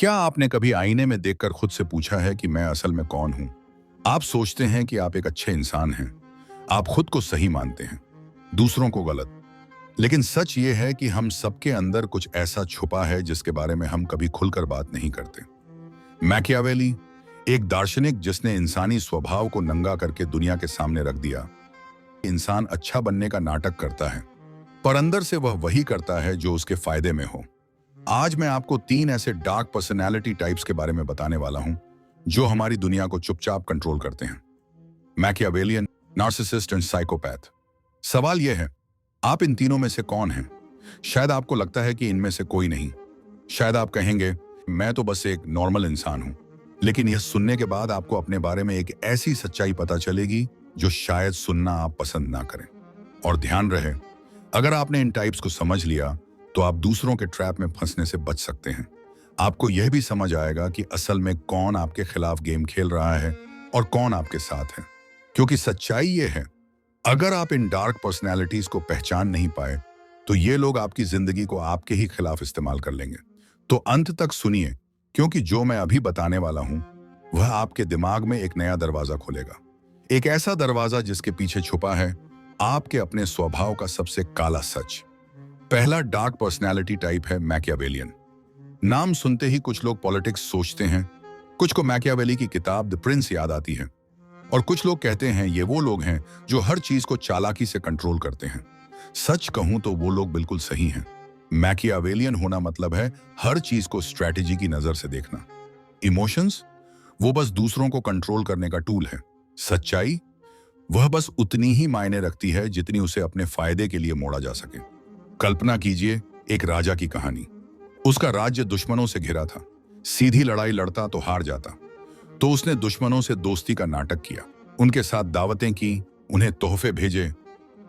क्या आपने कभी आईने में देखकर खुद से पूछा है कि मैं असल में कौन हूं? आप सोचते हैं कि आप एक अच्छे इंसान हैं। आप खुद को सही मानते हैं, दूसरों को गलत। लेकिन सच ये है कि हम सबके अंदर कुछ ऐसा छुपा है जिसके बारे में हम कभी खुलकर बात नहीं करते। मैकियावेली, एक दार्शनिक जिसने इंसानी स्वभाव को नंगा करके दुनिया के सामने रख दिया। इंसान अच्छा बनने का नाटक करता है, पर अंदर से वह वही करता है जो उसके फायदे में हो। आज मैं आपको 3 ऐसे डार्क पर्सनैलिटी टाइप्स के बारे में बताने वाला हूं जो हमारी दुनिया को चुपचाप कंट्रोल करते हैं। Machiavellian, narcissist and psychopath. सवाल यह है, आप इन तीनों में से कौन हैं? शायद आपको लगता है कि इनमें से कोई नहीं। शायद आप कहेंगे, मैं तो बस एक नॉर्मल इंसान हूं। लेकिन यह सुनने के बाद आपको अपने बारे में एक ऐसी सच्चाई पता चलेगी जो शायद सुनना आप पसंद ना करें। और ध्यान रहे, अगर आपने इन टाइप्स को समझ लिया तो आप दूसरों के ट्रैप में फंसने से बच सकते हैं। आपको यह भी समझ आएगा कि असल में कौन आपके खिलाफ गेम खेल रहा है और कौन आपके साथ है। क्योंकि सच्चाई यह है, अगर आप इन डार्क पर्सनैलिटीज को पहचान नहीं पाए तो ये लोग आपकी जिंदगी को आपके ही खिलाफ इस्तेमाल कर लेंगे। तो अंत तक सुनिए, क्योंकि जो मैं अभी बताने वाला हूं वह आपके दिमाग में एक नया दरवाजा खोलेगा। एक ऐसा दरवाजा जिसके पीछे छुपा है आपके अपने स्वभाव का सबसे काला सच। पहला डार्क पर्सनैलिटी टाइप है मैकियावेलियन। नाम सुनते ही कुछ लोग पॉलिटिक्स सोचते हैं, कुछ को मैकियावेली की किताब द प्रिंस याद आती है, और कुछ लोग कहते हैं ये वो लोग हैं जो हर चीज को चालाकी से कंट्रोल करते हैं। सच कहूं तो वो लोग बिल्कुल सही हैं। मैकियावेलियन होना मतलब है हर चीज को स्ट्रैटेजी की नजर से देखना। इमोशंस, वो बस दूसरों को कंट्रोल करने का टूल है। सच्चाई, वह बस उतनी ही मायने रखती है जितनी उसे अपने फायदे के लिए मोड़ा जा सके। कल्पना कीजिए एक राजा की कहानी। उसका राज्य दुश्मनों से घिरा था। सीधी लड़ाई लड़ता तो हार जाता, तो उसने दुश्मनों से दोस्ती का नाटक किया, उनके साथ दावतें की, उन्हें तोहफे भेजे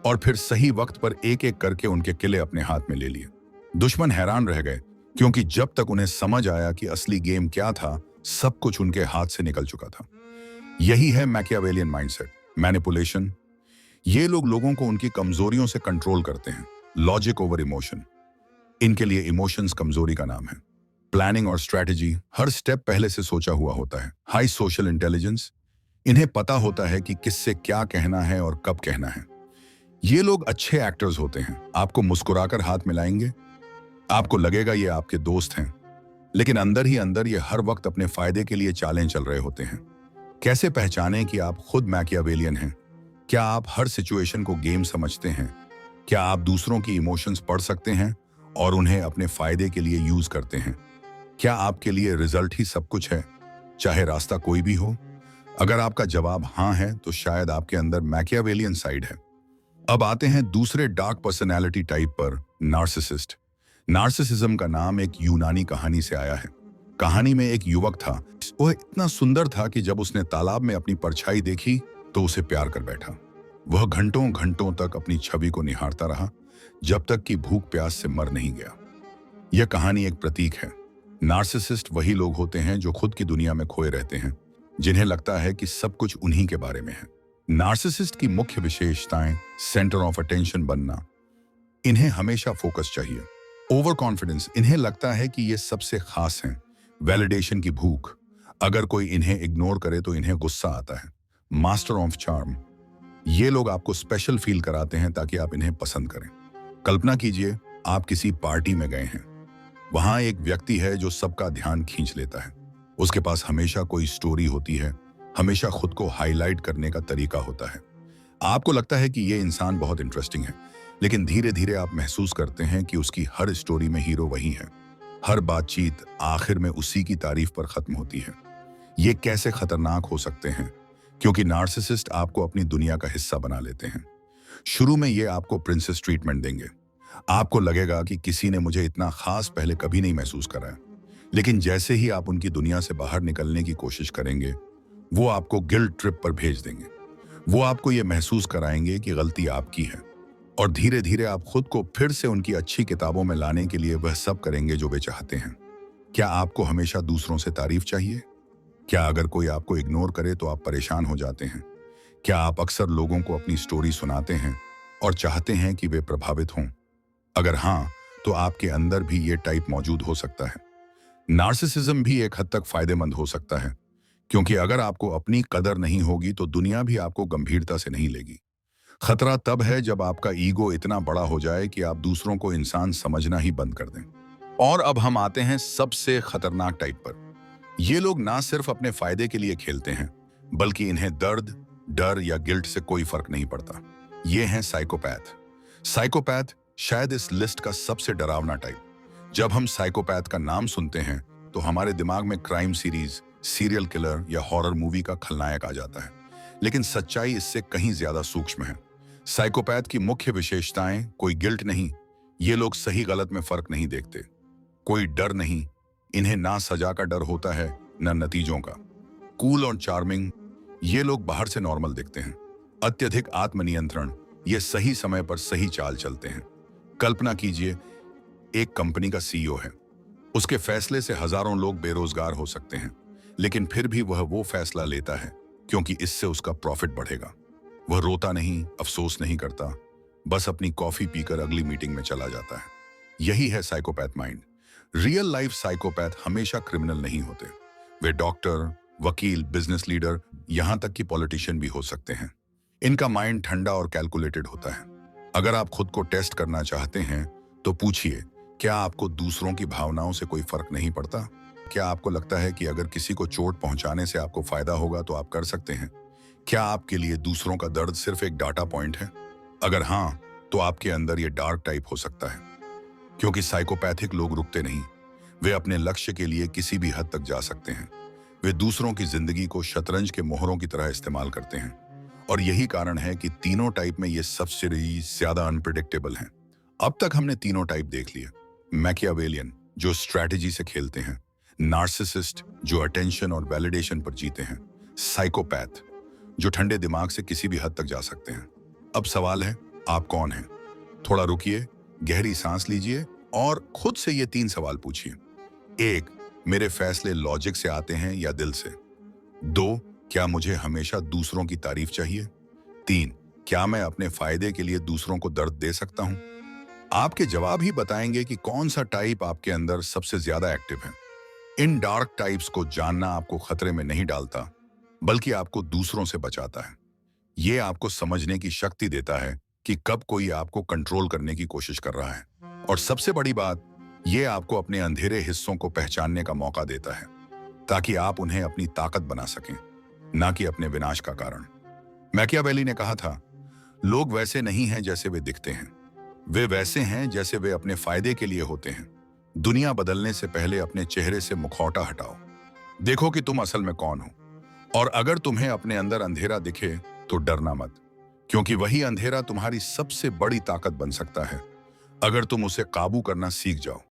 और फिर सही वक्त पर एक एक करके उनके किले अपने हाथ में ले लिए। दुश्मन हैरान रह गए, क्योंकि जब तक उन्हें समझ आया कि असली गेम क्या था, सब कुछ उनके हाथ से निकल चुका था। यही है मैकियावेलियन माइंडसेट, मैनिपुलेशन। ये लोग लोगों को उनकी कमजोरियों से कंट्रोल करते हैं। लॉजिक ओवर इमोशन, इनके लिए इमोशंस कमजोरी का नाम है। प्लानिंग और स्ट्रैटेजी, हर स्टेप पहले से सोचा हुआ होता है। हाई सोशल इंटेलिजेंस, इन्हें पता होता है कि किससे क्या कहना है और कब कहना है। ये लोग अच्छे एक्टर्स होते हैं। आपको मुस्कुराकर हाथ मिलाएंगे, आपको लगेगा ये आपके दोस्त हैं, लेकिन अंदर ही अंदर ये हर वक्त अपने फायदे के लिए चालें चल रहे होते हैं। कैसे पहचानें कि आप खुद मैकियावेलियन हैं? क्या आप हर सिचुएशन को गेम समझते हैं? क्या आप दूसरों की इमोशंस पढ़ सकते हैं और उन्हें अपने फायदे के लिए यूज करते हैं? क्या आपके लिए रिजल्ट ही सब कुछ है, चाहे रास्ता कोई भी हो? अगर आपका जवाब हाँ है तो शायद आपके अंदर मैकियावेलियन साइड है। अब आते हैं दूसरे डार्क पर्सनैलिटी टाइप पर, नार्सिसिस्ट। नार्सिसिज्म का नाम एक यूनानी कहानी से आया है। कहानी में एक युवक था। वह इतना सुंदर था कि जब उसने तालाब में अपनी परछाई देखी तो उसे प्यार कर बैठा। वह घंटों घंटों तक अपनी छवि को निहारता रहा, जब तक कि भूख प्यास से मर नहीं गया। यह कहानी एक प्रतीक है। नार्सिसिस्ट वही लोग होते हैं जो खुद की दुनिया में खोए रहते हैं, जिन्हें लगता है कि सब कुछ उन्हीं के बारे में है। नार्सिसिस्ट की मुख्य विशेषताएं: सेंटर ऑफ अटेंशन बनना, इन्हें हमेशा फोकस चाहिए। ओवर कॉन्फिडेंस, इन्हें लगता है कि ये सबसे खास हैं। वैलिडेशन की भूख, अगर कोई इन्हें इग्नोर करे तो इन्हें गुस्सा आता है। मास्टर ऑफ चार्म, ये लोग आपको स्पेशल फील कराते हैं ताकि आप इन्हें पसंद करें। कल्पना कीजिए आप किसी पार्टी में गए हैं। वहां एक व्यक्ति है जो सबका ध्यान खींच लेता है। उसके पास हमेशा कोई स्टोरी होती है, हमेशा खुद को हाईलाइट करने का तरीका होता है। आपको लगता है कि ये इंसान बहुत इंटरेस्टिंग है, लेकिन धीरे धीरे आप महसूस करते हैं कि उसकी हर स्टोरी में हीरो वही है। हर बातचीत आखिर में उसी की तारीफ पर खत्म होती है। ये कैसे खतरनाक हो सकते हैं? क्योंकि नार्सिसिस्ट आपको अपनी दुनिया का हिस्सा बना लेते हैं। शुरू में ये आपको प्रिंसेस ट्रीटमेंट देंगे। आपको लगेगा कि किसी ने मुझे इतना खास पहले कभी नहीं महसूस कराया। लेकिन जैसे ही आप उनकी दुनिया से बाहर निकलने की कोशिश करेंगे, वो आपको गिल्ट ट्रिप पर भेज देंगे। वो आपको ये महसूस कराएंगे कि गलती आपकी है, और धीरे धीरे आप खुद को फिर से उनकी अच्छी किताबों में लाने के लिए वह सब करेंगे जो वे चाहते हैं। क्या आपको हमेशा दूसरों से तारीफ चाहिए? क्या अगर कोई आपको इग्नोर करे तो आप परेशान हो जाते हैं? क्या आप अक्सर लोगों को अपनी स्टोरी सुनाते हैं और चाहते हैं कि वे प्रभावित हों? अगर हाँ, तो आपके अंदर भी ये टाइप मौजूद हो सकता है। नार्सिसिज्म भी एक हद तक फायदेमंद हो सकता है, क्योंकि अगर आपको अपनी कदर नहीं होगी तो दुनिया भी आपको गंभीरता से नहीं लेगी। खतरा तब है जब आपका ईगो इतना बड़ा हो जाए कि आप दूसरों को इंसान समझना ही बंद कर दें। और अब हम आते हैं सबसे खतरनाक टाइप पर। ये लोग ना सिर्फ अपने फायदे के लिए खेलते हैं, बल्कि इन्हें दर्द, डर या गिल्ट से कोई फर्क नहीं पड़ता। ये हैं साइकोपैथ। साइकोपैथ शायद इस लिस्ट का सबसे डरावना टाइप। जब हम साइकोपैथ का नाम सुनते हैं तो हमारे दिमाग में क्राइम सीरीज, सीरियल किलर या हॉरर मूवी का खलनायक आ जाता है। लेकिन सच्चाई इससे कहीं ज्यादा सूक्ष्म है। साइकोपैथ की मुख्य विशेषताएं कोई गिल्ट नहीं, ये लोग सही गलत में फर्क नहीं देखते। कोई डर नहीं, इन्हें ना सजा का डर होता है न नतीजों का। कूल और चार्मिंग, ये लोग बाहर से नॉर्मल दिखते हैं। अत्यधिक आत्मनियंत्रण, ये सही समय पर सही चाल चलते हैं। कल्पना कीजिए, एक कंपनी का सीईओ है। उसके फैसले से हजारों लोग बेरोजगार हो सकते हैं, लेकिन फिर भी वह वो फैसला लेता है क्योंकि इससे उसका प्रॉफिट बढ़ेगा। वह रोता नहीं, अफसोस नहीं करता, बस अपनी कॉफी पीकर अगली मीटिंग में चला जाता है। यही है psychopath mind. Real life psychopath हमेशा क्रिमिनल नहीं होते। वे डॉक्टर, वकील, बिजनेस लीडर, यहां तक कि पॉलिटिशियन भी हो सकते हैं। इनका माइंड ठंडा और कैलकुलेटेड होता है। अगर आप खुद को टेस्ट करना चाहते हैं तो पूछिए, क्या आपको दूसरों की भावनाओं से कोई फर्क नहीं पड़ता? क्या आपको लगता है कि अगर किसी को चोट पहुंचाने से आपको फायदा होगा तो आप कर सकते हैं? क्या आपके लिए दूसरों का दर्द सिर्फ एक डाटा पॉइंट है? अगर हां, तो आपके अंदर ये डार्क टाइप हो सकता है। क्योंकि साइकोपैथिक लोग रुकते नहीं। वे अपने लक्ष्य के लिए किसी भी हद तक जा सकते हैं। वे दूसरों की जिंदगी को शतरंज के मोहरों की तरह इस्तेमाल करते हैं। और यही कारण है कि तीनों टाइप में ये सबसे ज्यादा अनप्रिडिक्टेबल हैं। अब तक हमने तीनों टाइप देख लिए। मैकियावेलियन, जो स्ट्रैटेजी से खेलते हैं। नार्सिसिस्ट, जो अटेंशन और वैलिडेशन पर जीते हैं। साइकोपैथ, जो ठंडे दिमाग से किसी भी हद तक जा सकते हैं। अब सवाल है, आप कौन हैं? थोड़ा रुकिए, गहरी सांस लीजिए और खुद से ये 3 सवाल पूछिए। 1, मेरे फैसले लॉजिक से आते हैं या दिल से? 2, क्या मुझे हमेशा दूसरों की तारीफ चाहिए? 3, क्या मैं अपने फायदे के लिए दूसरों को दर्द दे सकता हूं? आपके जवाब ही बताएंगे कि कौन सा टाइप आपके अंदर सबसे ज्यादा एक्टिव है। इन डार्क टाइप्स को जानना आपको खतरे में नहीं डालता, बल्कि आपको दूसरों से बचाता है। ये आपको समझने की शक्ति देता है कि कब कोई आपको कंट्रोल करने की कोशिश कर रहा है। और सबसे बड़ी बात, ये आपको अपने अंधेरे हिस्सों को पहचानने का मौका देता है, ताकि आप उन्हें अपनी ताकत बना सकें, ना कि अपने विनाश का कारण। मैकियावेली ने कहा था, लोग वैसे नहीं हैं जैसे वे दिखते हैं, वे वैसे हैं जैसे वे अपने फायदे के लिए होते हैं। दुनिया बदलने से पहले अपने चेहरे से मुखौटा हटाओ, देखो कि तुम असल में कौन हो। और अगर तुम्हें अपने अंदर अंधेरा दिखे तो डरना मत, क्योंकि वही अंधेरा तुम्हारी सबसे बड़ी ताकत बन सकता है, अगर तुम उसे काबू करना सीख जाओ।